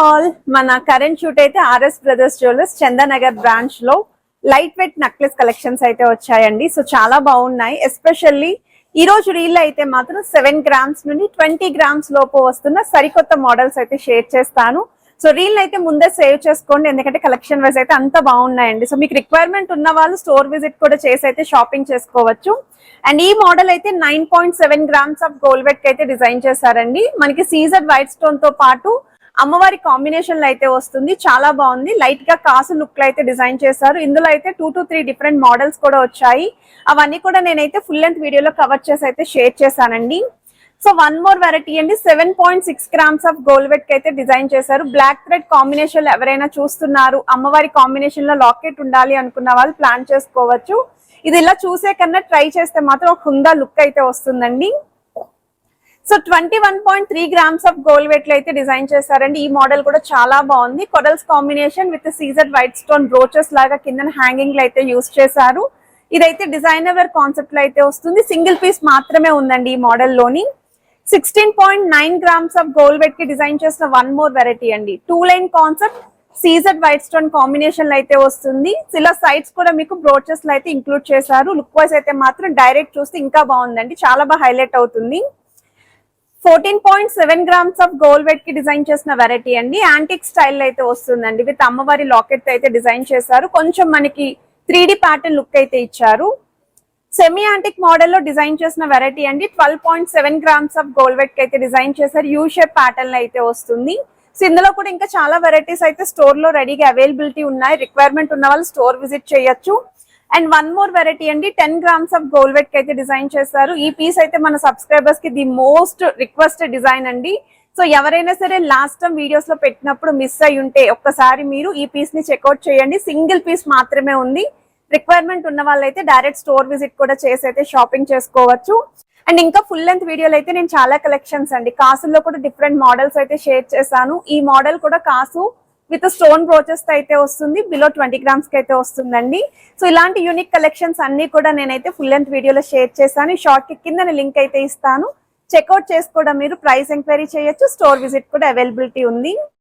All మన current shoot అయితే RS brothers jewellers Chandanagar branch లో లైట్ వెయిట్ నెక్లెస్ కలెక్షన్స్ అయితే వచ్చాయండి. సో చాలా బాగున్నాయి. ఎస్పెషల్లీ ఈ రోజు రీల్ అయితే మాత్రం 7 గ్రామ్స్ నుండి 20 గ్రామ్స్ లోపు వస్తున్న సరికొత్త మోడల్స్ అయితే షేర్ చేస్తాను. సో రీల్ అయితే ముందే సేవ్ చేసుకోండి, ఎందుకంటే కలెక్షన్ వైజ్ అయితే అంత బాగున్నాయండి. సో మీకు రిక్వైర్మెంట్ ఉన్న వాళ్ళు స్టోర్ విజిట్ కూడా చేసి అయితే షాపింగ్ చేసుకోవచ్చు. అండ్ ఈ మోడల్ అయితే 9.7 గ్రామ్స్ ఆఫ్ గోల్డ్ వెట్ అయితే డిజైన్ చేశారండి. మనకి సీజర్ వైట్ స్టోన్ తో పాటు అమ్మవారి కాంబినేషన్ లో అయితే వస్తుంది. చాలా బాగుంది. లైట్ గా కాసు లుక్ లో అయితే డిజైన్ చేశారు. ఇందులో అయితే 2 to 3 డిఫరెంట్ మోడల్స్ కూడా వచ్చాయి. అవన్నీ కూడా నేనైతే ఫుల్ లెంత్ వీడియోలో కవర్ చేసి అయితే షేర్ చేశానండి. సో వన్ మోర్ వెరైటీ అండి, 7.6 గ్రామ్స్ ఆఫ్ గోల్డ్ వెట్ అయితే డిజైన్ చేశారు. బ్లాక్ థ్రెడ్ కాంబినేషన్ లో ఎవరైనా చూస్తున్నారు, అమ్మవారి కాంబినేషన్ లో లాకెట్ ఉండాలి అనుకున్న వాళ్ళు ప్లాన్ చేసుకోవచ్చు. ఇది ఇలా చూసే కన్నా ట్రై చేస్తే మాత్రం ఒక హుందా లుక్ అయితే వస్తుందండి. So 21.3 grams of gold weight అయితే డిజైన్ చేశారండి. ఈ మోడల్ కూడా చాలా బాగుంది. కొడల్స్ కాంబినేషన్ విత్ సీజర్ వైట్ స్టోన్ బ్రోచెస్ లాగా కింద హ్యాంగింగ్ లో అయితే యూస్ చేశారు. ఇదైతే డిజైనర్ వేర్ కాన్సెప్ట్ లో అయితే వస్తుంది. సింగిల్ పీస్ మాత్రమే ఉందండి ఈ మోడల్ లోని. 16.9 గ్రామ్స్ ఆఫ్ గోల్డ్ వెట్ కి డిజైన్ చేసిన వన్ మోర్ వెరైటీ అండి. 2 లైన్ కాన్సెప్ట్ సీజర్ వైట్ స్టోన్ కాంబినేషన్ లో అయితే వస్తుంది. ఇలా సైడ్స్ కూడా మీకు బ్రోచెస్ లో అయితే ఇంక్లూడ్ చేశారు. లుక్ వైజ్ అయితే మాత్రం డైరెక్ట్ చూస్తే ఇంకా బాగుందండి, చాలా బాగా హైలైట్ అవుతుంది. 14.7 గ్రామ్స్ ఆఫ్ గోల్డ్ వెట్ కి డిజైన్ చేసిన వెరైటీ అండి. యాంటిక్ స్టైల్ అయితే వస్తుందండి. విత్ అమ్మవారి లాకెట్ అయితే డిజైన్ చేశారు. కొంచెం మనకి 3D ప్యాటర్న్ లుక్ అయితే ఇచ్చారు. సెమీ యాంటిక్ మోడల్ లో డిజైన్ చేసిన వెరైటీ అండి. 12.7 గ్రామ్స్ ఆఫ్ గోల్డ్ వెట్ కి అయితే డిజైన్ చేశారు. యూ షేప్ ప్యాటర్న్ అయితే వస్తుంది. సో ఇందులో కూడా ఇంకా చాలా వెరైటీస్ అయితే స్టోర్ లో రెడీగా అవైలబిలిటీ ఉన్నాయి. రిక్వైర్మెంట్ ఉన్న వాళ్ళు స్టోర్ విజిట్ చేయొచ్చు. అండ్ వన్ మోర్ వెరైటీ అండి, 10 గ్రామ్స్ ఆఫ్ గోల్డ్ వెట్ కి అయితే డిజైన్ చేశారు. ఈ పీస్ అయితే మన సబ్స్క్రైబర్స్ కి ది మోస్ట్ రిక్వెస్టెడ్ డిజైన్ అండి. సో ఎవరైనా సరే లాస్ట్ టైం వీడియోస్ లో పెట్టినప్పుడు మిస్ అయి ఉంటే ఒక్కసారి మీరు ఈ పీస్ ని చెక్అవుట్ చేయండి. సింగిల్ పీస్ మాత్రమే ఉంది. రిక్వైర్మెంట్ ఉన్న వాళ్ళైతే డైరెక్ట్ స్టోర్ విజిట్ కూడా చేసి అయితే షాపింగ్ చేసుకోవచ్చు. అండ్ ఇంకా ఫుల్ లెంత్ వీడియోలో అయితే నేను చాలా కలెక్షన్స్ అండి, కాసుల్లో కూడా డిఫరెంట్ మోడల్స్ అయితే షేర్ చేశాను. ఈ మోడల్ కూడా కాసు విత్ స్టోన్ బ్రోచెస్ అయితే వస్తుంది. బిలో 20 గ్రామ్స్ కి అయితే వస్తుందండి. సో ఇలాంటి యూనిక్ కలెక్షన్స్ అన్ని కూడా నేనైతే ఫుల్ లెంత్ వీడియోలో షేర్ చేశాను. ఈ షార్ట్ కి కింద లింక్ అయితే ఇస్తాను, చెక్అవుట్ చేసుకోవడం. మీరు ప్రైస్ ఎంక్వైరీ చేయొచ్చు. స్టోర్ విజిట్ కూడా అవైలబిలిటీ ఉంది.